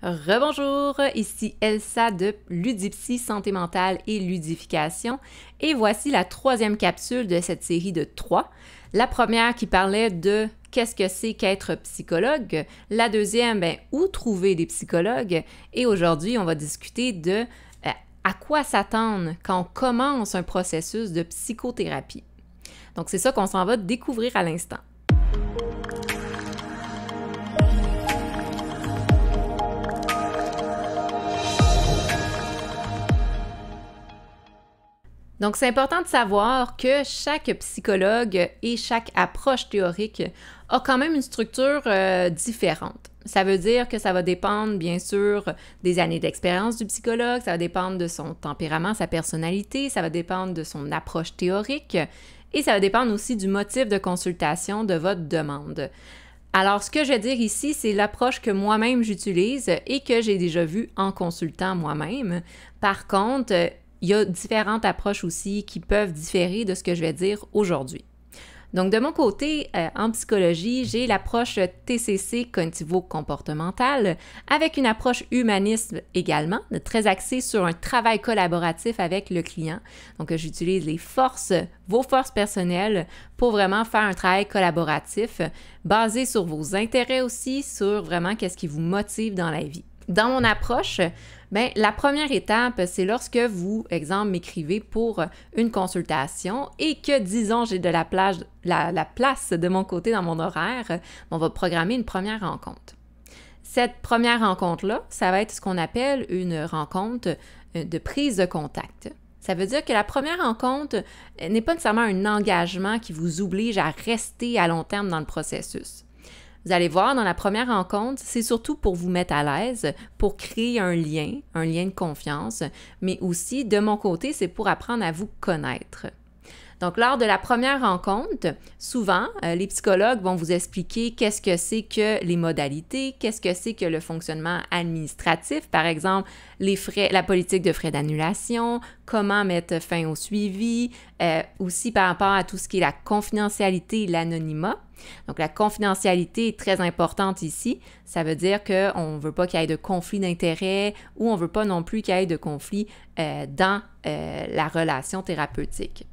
Rebonjour, ici Elsa de Ludipsy Santé mentale et ludification et voici la troisième capsule de cette série de 3. La première qui parlait de qu'est-ce que c'est qu'être psychologue, la deuxième, où trouver des psychologues et aujourd'hui on va discuter de à quoi s'attendre quand on commence un processus de psychothérapie. Donc c'est ça qu'on s'en va découvrir à l'instant. Donc, c'est important de savoir que chaque psychologue et chaque approche théorique a quand même une structure différente. Ça veut dire que ça va dépendre, bien sûr, des années d'expérience du psychologue, ça va dépendre de son tempérament, sa personnalité, ça va dépendre de son approche théorique et ça va dépendre aussi du motif de consultation de votre demande. Alors, ce que je vais dire ici, c'est l'approche que moi-même j'utilise et que j'ai déjà vue en consultant moi-même. Par contre, il y a différentes approches aussi qui peuvent différer de ce que je vais dire aujourd'hui. Donc, de mon côté, en psychologie, j'ai l'approche TCC cognitivo-comportementale avec une approche humaniste également, très axée sur un travail collaboratif avec le client. Donc, j'utilise vos forces personnelles pour vraiment faire un travail collaboratif basé sur vos intérêts aussi, sur vraiment qu'est-ce qui vous motive dans la vie. Dans mon approche, la première étape, c'est lorsque vous, exemple, m'écrivez pour une consultation et que, disons, j'ai de la place de mon côté dans mon horaire, on va programmer une première rencontre. Cette première rencontre-là, ça va être ce qu'on appelle une rencontre de prise de contact. Ça veut dire que la première rencontre n'est pas nécessairement un engagement qui vous oblige à rester à long terme dans le processus. Vous allez voir, dans la première rencontre, c'est surtout pour vous mettre à l'aise, pour créer un lien de confiance, mais aussi, de mon côté, c'est pour apprendre à vous connaître. Donc, lors de la première rencontre, souvent, les psychologues vont vous expliquer qu'est-ce que c'est que les modalités, qu'est-ce que c'est que le fonctionnement administratif, par exemple, la politique de frais d'annulation, comment mettre fin au suivi, aussi par rapport à tout ce qui est la confidentialité et l'anonymat. Donc, la confidentialité est très importante ici. Ça veut dire qu'on ne veut pas qu'il y ait de conflit d'intérêts ou on ne veut pas non plus qu'il y ait de conflit dans la relation thérapeutique.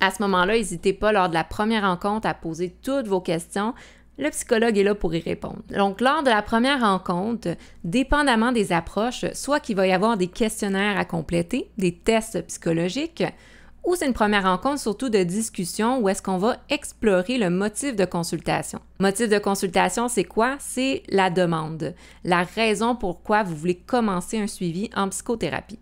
À ce moment-là, n'hésitez pas lors de la première rencontre à poser toutes vos questions. Le psychologue est là pour y répondre. Donc, lors de la première rencontre, dépendamment des approches, soit qu'il va y avoir des questionnaires à compléter, des tests psychologiques, ou c'est une première rencontre surtout de discussion où est-ce qu'on va explorer le motif de consultation. Motif de consultation, c'est quoi? C'est la demande, la raison pourquoi vous voulez commencer un suivi en psychothérapie.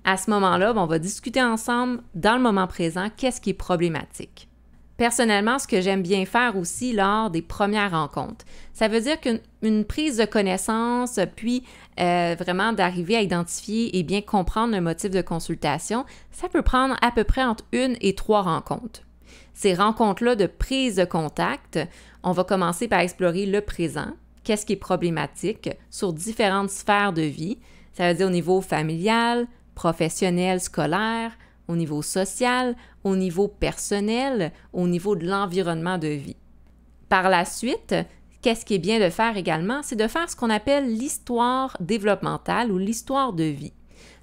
À ce moment-là, on va discuter ensemble, dans le moment présent, qu'est-ce qui est problématique. Personnellement, ce que j'aime bien faire aussi lors des premières rencontres, ça veut dire qu'une prise de connaissance, puis vraiment d'arriver à identifier et bien comprendre le motif de consultation, ça peut prendre à peu près entre 1 et 3 rencontres. Ces rencontres-là de prise de contact, on va commencer par explorer le présent, qu'est-ce qui est problématique sur différentes sphères de vie, ça veut dire au niveau familial, professionnel, scolaire, au niveau social, au niveau personnel, au niveau de l'environnement de vie. Par la suite, qu'est-ce qui est bien de faire également, c'est de faire ce qu'on appelle l'histoire développementale ou l'histoire de vie.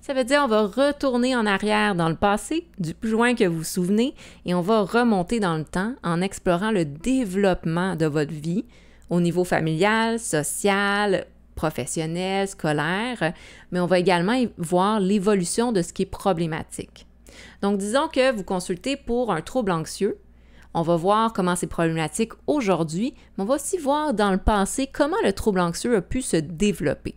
Ça veut dire on va retourner en arrière dans le passé, du plus loin que vous vous souvenez, et on va remonter dans le temps en explorant le développement de votre vie au niveau familial, social, professionnel, scolaire, mais on va également voir l'évolution de ce qui est problématique. Donc, disons que vous consultez pour un trouble anxieux, on va voir comment c'est problématique aujourd'hui, mais on va aussi voir dans le passé comment le trouble anxieux a pu se développer.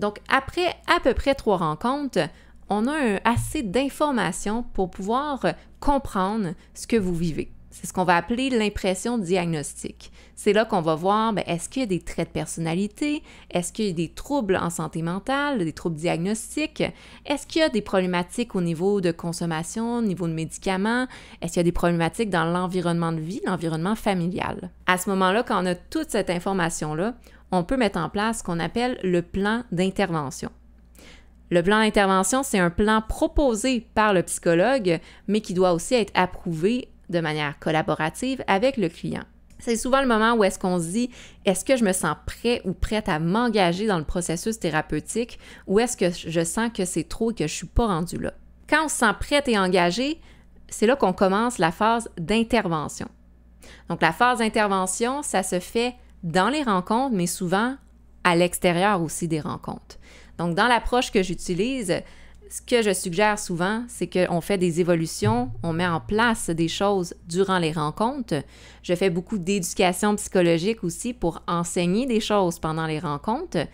Donc, après à peu près 3 rencontres, on a assez d'informations pour pouvoir comprendre ce que vous vivez. C'est ce qu'on va appeler l'impression diagnostique. C'est là qu'on va voir, est-ce qu'il y a des traits de personnalité? Est-ce qu'il y a des troubles en santé mentale, des troubles diagnostiques? Est-ce qu'il y a des problématiques au niveau de consommation, au niveau de médicaments? Est-ce qu'il y a des problématiques dans l'environnement de vie, l'environnement familial? À ce moment-là, quand on a toute cette information-là, on peut mettre en place ce qu'on appelle le plan d'intervention. Le plan d'intervention, c'est un plan proposé par le psychologue, mais qui doit aussi être approuvé de manière collaborative avec le client. C'est souvent le moment où est-ce qu'on se dit « Est-ce que je me sens prêt ou prête à m'engager dans le processus thérapeutique ou est-ce que je sens que c'est trop et que je ne suis pas rendue là? » Quand on se sent prête et engagée, c'est là qu'on commence la phase d'intervention. Donc la phase d'intervention, ça se fait dans les rencontres, mais souvent à l'extérieur aussi des rencontres. Donc dans l'approche que j'utilise, ce que je suggère souvent, c'est qu'on fait des évolutions, on met en place des choses durant les rencontres. Je fais beaucoup d'éducation psychologique aussi pour enseigner des choses pendant les rencontres.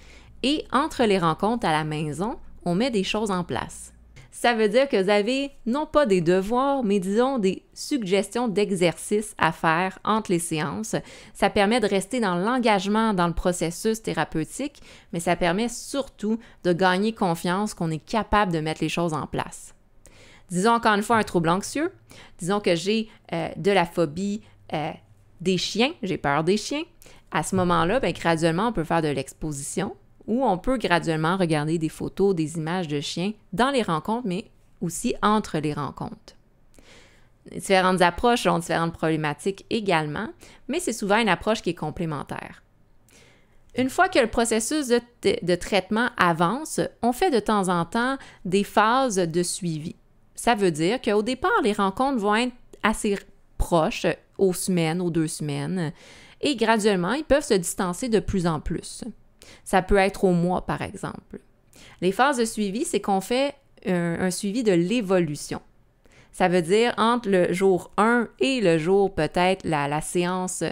Et entre les rencontres à la maison, on met des choses en place. Ça veut dire que vous avez non pas des devoirs, mais disons des suggestions d'exercices à faire entre les séances. Ça permet de rester dans l'engagement dans le processus thérapeutique, mais ça permet surtout de gagner confiance qu'on est capable de mettre les choses en place. Disons encore une fois un trouble anxieux. Disons que j'ai de la phobie des chiens, j'ai peur des chiens. À ce moment-là, graduellement, on peut faire de l'exposition. Ou on peut graduellement regarder des photos, des images de chiens dans les rencontres, mais aussi entre les rencontres. Différentes approches ont différentes problématiques également, mais c'est souvent une approche qui est complémentaire. Une fois que le processus de traitement avance, on fait de temps en temps des phases de suivi. Ça veut dire qu'au départ, les rencontres vont être assez proches, aux semaines, aux 2 semaines, et graduellement, ils peuvent se distancer de plus en plus. Ça peut être au mois, par exemple. Les phases de suivi, c'est qu'on fait un suivi de l'évolution. Ça veut dire entre le jour 1 et le jour peut-être la séance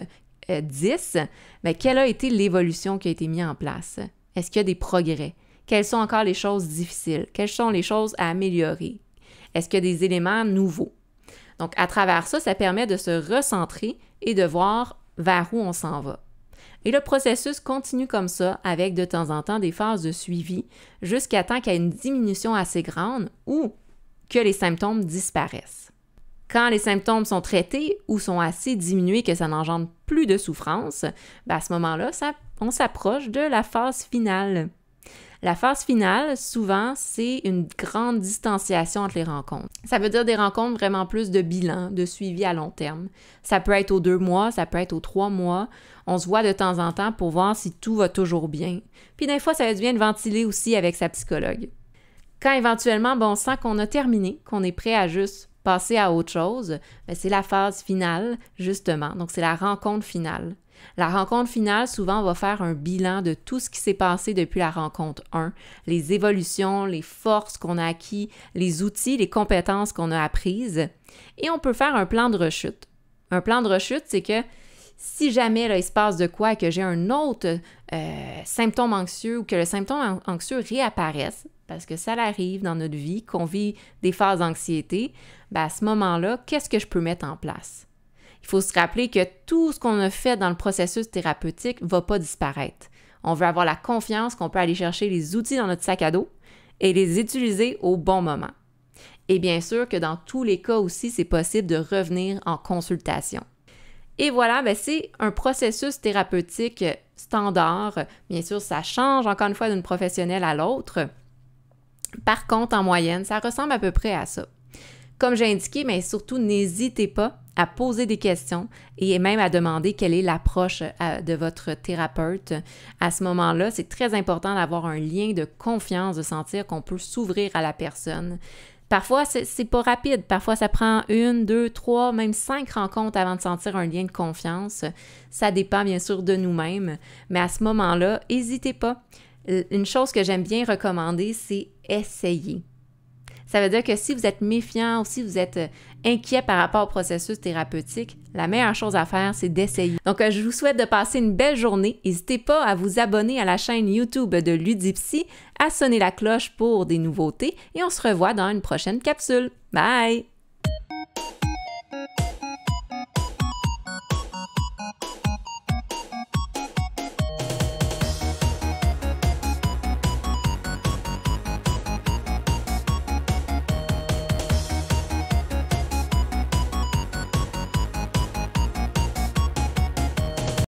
10, bien, quelle a été l'évolution qui a été mise en place? Est-ce qu'il y a des progrès? Quelles sont encore les choses difficiles? Quelles sont les choses à améliorer? Est-ce qu'il y a des éléments nouveaux? Donc, à travers ça, ça permet de se recentrer et de voir vers où on s'en va. Et le processus continue comme ça avec de temps en temps des phases de suivi jusqu'à temps qu'il y ait une diminution assez grande ou que les symptômes disparaissent. Quand les symptômes sont traités ou sont assez diminués que ça n'engendre plus de souffrance, bien à ce moment-là, on s'approche de la phase finale. La phase finale, souvent, c'est une grande distanciation entre les rencontres. Ça veut dire des rencontres vraiment plus de bilan, de suivi à long terme. Ça peut être aux 2 mois, ça peut être aux 3 mois. On se voit de temps en temps pour voir si tout va toujours bien. Puis des fois, ça va être bien de ventiler aussi avec sa psychologue. Quand éventuellement, on sent qu'on a terminé, qu'on est prêt à juste passer à autre chose, bien, c'est la phase finale, justement. Donc, c'est la rencontre finale. La rencontre finale, souvent, on va faire un bilan de tout ce qui s'est passé depuis la rencontre 1, les évolutions, les forces qu'on a acquis, les outils, les compétences qu'on a apprises. Et on peut faire un plan de rechute. Un plan de rechute, c'est que si jamais là, il se passe de quoi et que j'ai un autre symptôme anxieux ou que le symptôme anxieux réapparaisse, parce que ça arrive dans notre vie, qu'on vit des phases d'anxiété, bien à ce moment-là, qu'est-ce que je peux mettre en place? Il faut se rappeler que tout ce qu'on a fait dans le processus thérapeutique ne va pas disparaître. On veut avoir la confiance qu'on peut aller chercher les outils dans notre sac à dos et les utiliser au bon moment. Et bien sûr que dans tous les cas aussi, c'est possible de revenir en consultation. Et voilà, bien, c'est un processus thérapeutique standard. Bien sûr, ça change encore une fois d'une professionnelle à l'autre. Par contre, en moyenne, ça ressemble à peu près à ça. Comme j'ai indiqué, mais surtout, n'hésitez pas à poser des questions et même à demander quelle est l'approche de votre thérapeute. À ce moment-là, c'est très important d'avoir un lien de confiance, de sentir qu'on peut s'ouvrir à la personne. Parfois, c'est pas rapide. Parfois, ça prend 1, 2, 3, même 5 rencontres avant de sentir un lien de confiance. Ça dépend bien sûr de nous-mêmes, mais à ce moment-là, n'hésitez pas. Une chose que j'aime bien recommander, c'est essayer. Ça veut dire que si vous êtes méfiant ou si vous êtes inquiet par rapport au processus thérapeutique, la meilleure chose à faire, c'est d'essayer. Donc, je vous souhaite de passer une belle journée. N'hésitez pas à vous abonner à la chaîne YouTube de Ludipsy, à sonner la cloche pour des nouveautés et on se revoit dans une prochaine capsule. Bye!